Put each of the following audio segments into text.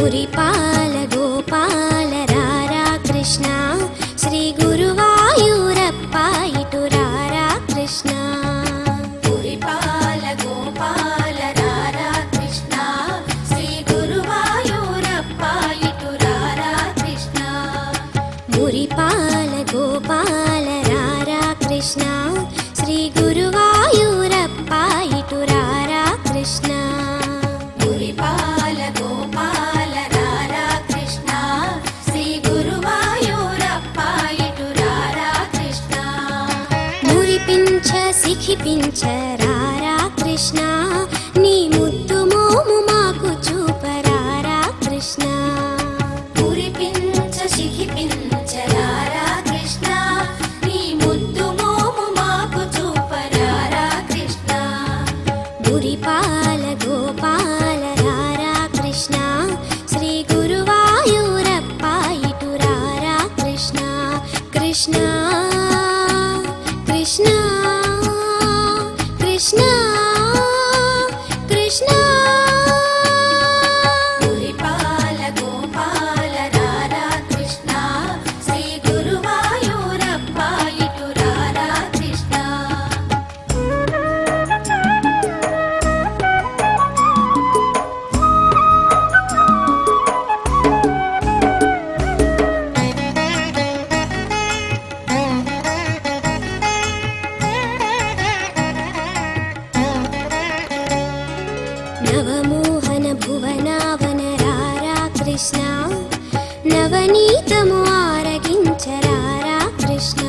మురిపాల గోపాల రారా కృష్ణ శ్రీ గురువాయూరప్ప ఇటు రారా కృష్ణ మురిపాల గోపాల రారా కృష్ణ శ్రీ గురువాయూరప్ప ఇటు రారా కృష్ణ మురిపాల గోపాల రారా కృష్ణ శ్రీ గురువాయూరప్ప ఇటు రారా కృష్ణ మురిపాల గోపాల రారా కృష్ణ శ్రీ గురువాయూరప్ప ఇటు రారా కృష్ణ మురిపించ సిఖిపించ రారా కృష్ణ నీ ముద్దు మోము మాకు చూపరారా కృష్ణ మురిపించ సిఖిపించ రారా కృష్ణ నీ ముద్దు మోము మాకు చూపరారా కృష్ణ మురిపాల గోపాల రారా కృష్ణ శ్రీ గురువాయూరప్ప ఇటు రారా కృష్ణ కృష్ణ కృష్ణ కృష్ణ కృష్ణ మురిపాల గోపాల రారా కృష్ణ శ్రీ గురువాయూరప్ప ఇటు రారా కృష్ణ నవమోహన భువనావన రారా కృష్ణ నవనీతము ఆరగించరారా కృష్ణ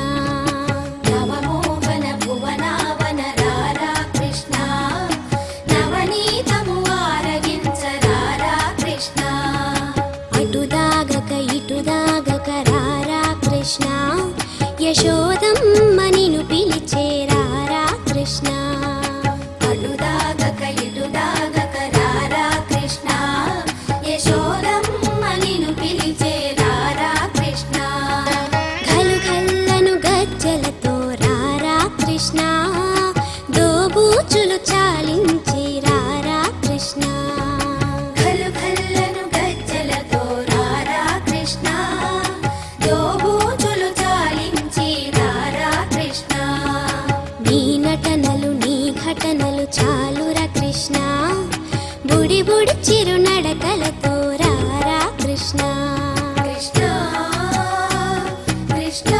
నవమోహన భువనావన రారా కృష్ణ నవనీతము ఆరగించరారా కృష్ణ అటుదాగక ఇటుదాగక రారా కృష్ణ యశోదమ్మ నిన్ను పిలిచేరారా కృష్ణ అటుదాగక ఇటుదాగక రారా కృష్ణ యశోదమ్మ నిన్ను పిలిచేరారా కృష్ణ ఘలు ఘల్లను గజ్జలతో రారా కృష్ణ దోబూచులు చాలించి రారా కృష్ణ ఘలు ఘల్లను గజ్జలతో రారా కృష్ణ దోబూచులు చాలించి రారా కృష్ణ నీ నటనలు నీ ఘటనలు చాలురా కృష్ణ బుడి బుడి చిరు నడకలతో రారా కృష్ణ కృష్ణ కృష్ణ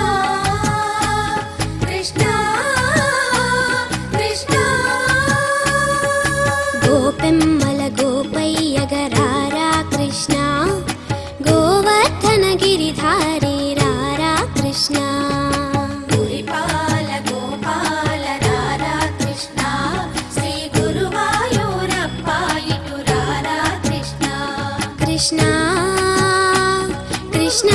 కృష్ణ కృష్ణ గోపెమ్మల గోపయ్యగ రారా కృష్ణ గోవర్ధన గిరిధారి రారా కృష్ణ మురిపాల గోపాల రారా కృష్ణ శ్రీ గురువాయూరప్ప ఇటు రారా కృష్ణ కృష్ణ కృష్ణ